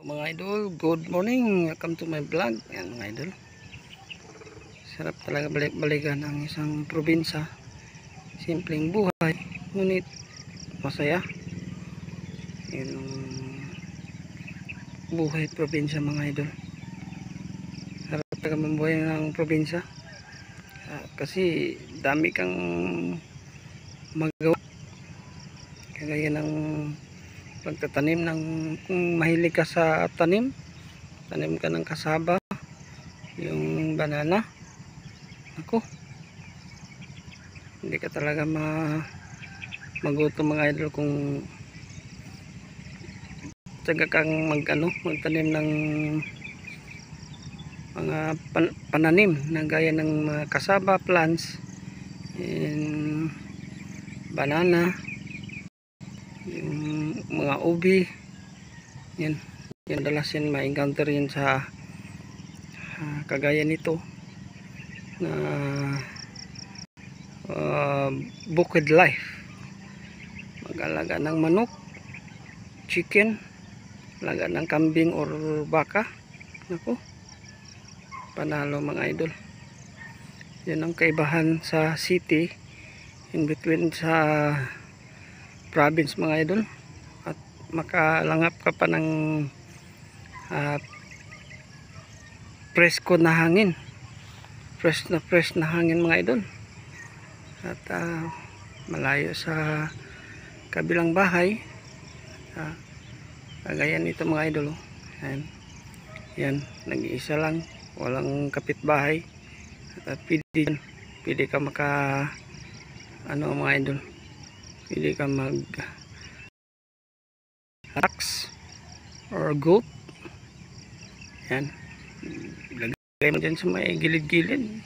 Mga idol, good morning. Welcome to my vlog. Yan mga idol. Sarap talaga balik-balikan ang isang probinsya. Simpleng buhay, ngunit masaya. Yung buhay probinsya mga idol. Sarap talaga mabuhay ng probinsya. Kasi dami kang magawa. Kagaya ng pagtatanim ng, kung mahilig ka sa tanim ka ng kasaba, yung banana, ako hindi ka talaga magutom mga idol kung tsaga kang magtanim ng mga pananim na gaya ng mga kasaba plants, and banana, yung mga ubi. Yan madalas yan ma-encounter yan sa kagaya nito na bukid life. Mag-alaga ng manok, chicken, alaga ng kambing or baka. Naku, panalo mga idol. Yan ang kaibahan sa city in between sa province mga idol. At makalangap ka pa ng presko na hangin, fresh na hangin mga idol. At malayo sa kabilang bahay, kagaya nito mga idol. Yan, nag-iisa lang, walang kapitbahay. At pwede ka mga idol, pwede ka mag ox or goat. Yan, lagay mo dyan sa may gilid-gilid.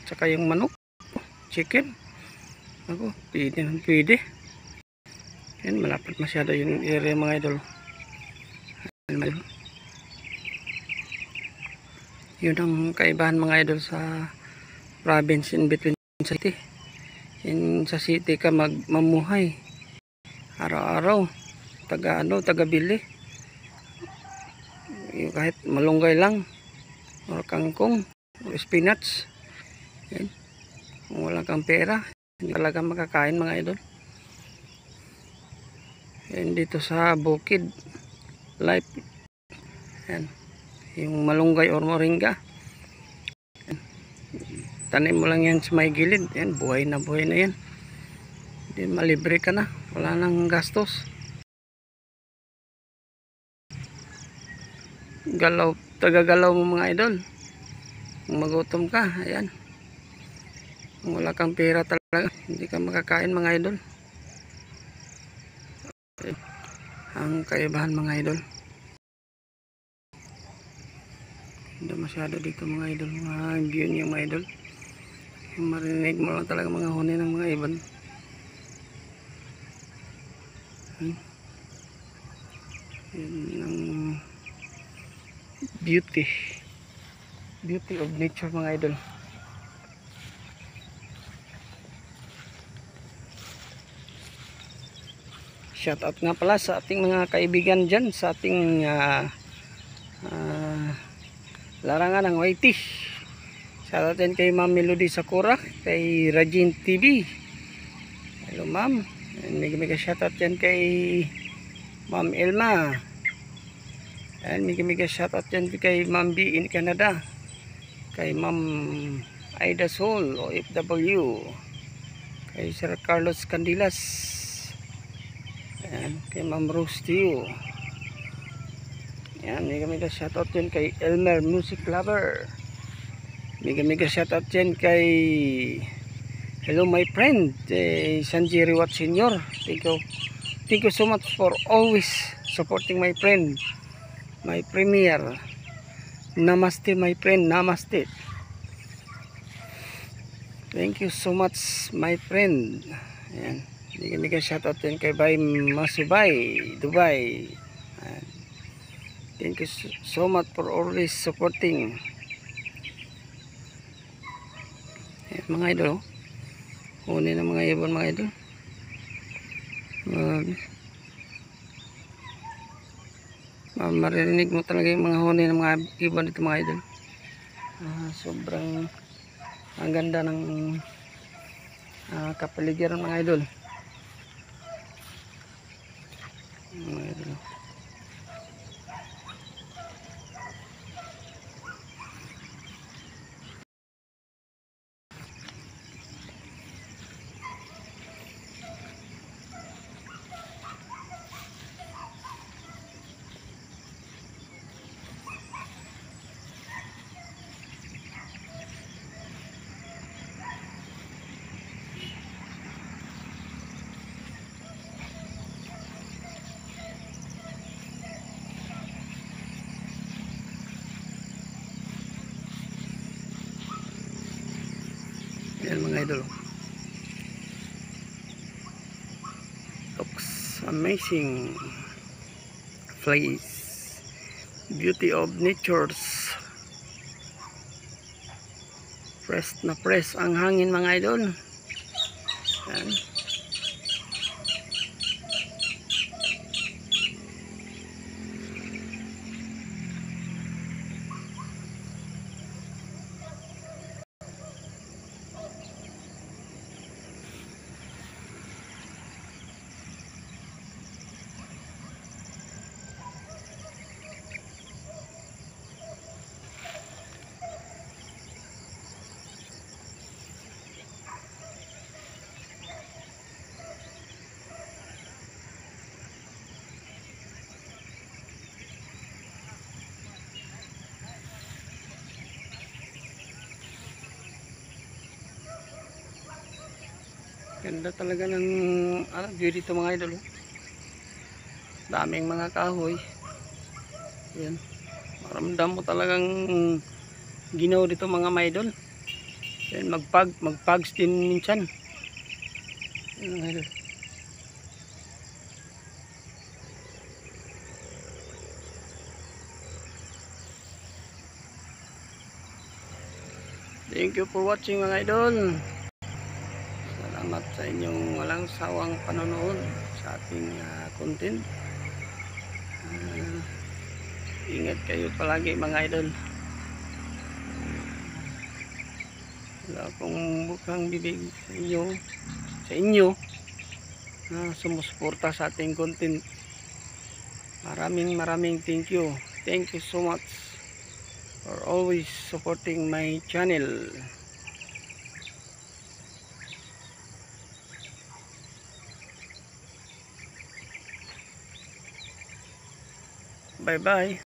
Tsaka yung manok, chicken. Ako, pwede. Yan, malapit masyado yung area mga idol. Yun ang kaibahan mga idol sa province in between city. Sa city ka mamuhay araw-araw, taga bili. Yung kahit malunggay lang or kangkong or spinach. Yan. Kung wala kang pera, hindi talaga makakain mga idol. Yan, dito sa bukid life, yan, yung malunggay or moringa, yan, tanim mo lang yan sa may gilid. Yan, buhay na yan. Hindi, malibre ka na, wala nang gastos. Tagagalaw mo mga idol. Kung magutom ka, ayan, kung wala kang pera talaga, hindi ka makakain mga idol. Ang kaibahan mga idol. Hindi masyado dito mga idol, mga view niya mga idol. Yung marinig mo lang talaga mga huni ng mga ibon. Yun ang beauty of nature mga idol. Shout out nga pala sa ating mga kaibigan dyan sa ating larangan ng YT. Shout out din kay Ma'am Melody Sakura, kay Rajin TV. Hello ma'am. Mega shout out dyan kay Ma'am Elma. And mega shout out dyan kay Ma'am B in Canada, kay Ma'am Aida Sol OFW, kay Sir Carlos Candilas, and kay Ma'am Rose Tio. Yan, mega shout out dyan kay Elmer Music Lover. Mega shout out dyan kay hello my friend Sanji Riwat Senior. Thank you so much for always supporting my friend, my premier. Namaste my friend, namaste. Thank you so much my friend. Ayan, mega shout out din kay Bay Masubay Dubai. Ayan. Thank you so much for always supporting. Ayan, mga idol, huni ng mga ibon mga idol. maririnig mo talaga yung mga huni ng mga ibon dito mga idol. Sobrang ang ganda ng kapaligiran mga idol. Mga idol. Yan mga idol. Looks amazing. Place. Beauty of natures. Fresh na fresh ang hangin mga idol. Yan. Ganda talaga ng view dito mga idol. Daming mga kahoy. Yan. Maramdam mo talagang ginaw dito mga idol. Yan, magpags din minsan. Yan mga idol. Thank you for watching mga idol. Salamat sa inyong walang sawang panonood sa ating content. Ingat kayo palagi mga idol. Wala akong bukang bibig sa inyo na sumusuporta sa ating content. Maraming thank you. Thank you so much for always supporting my channel. Bye bye.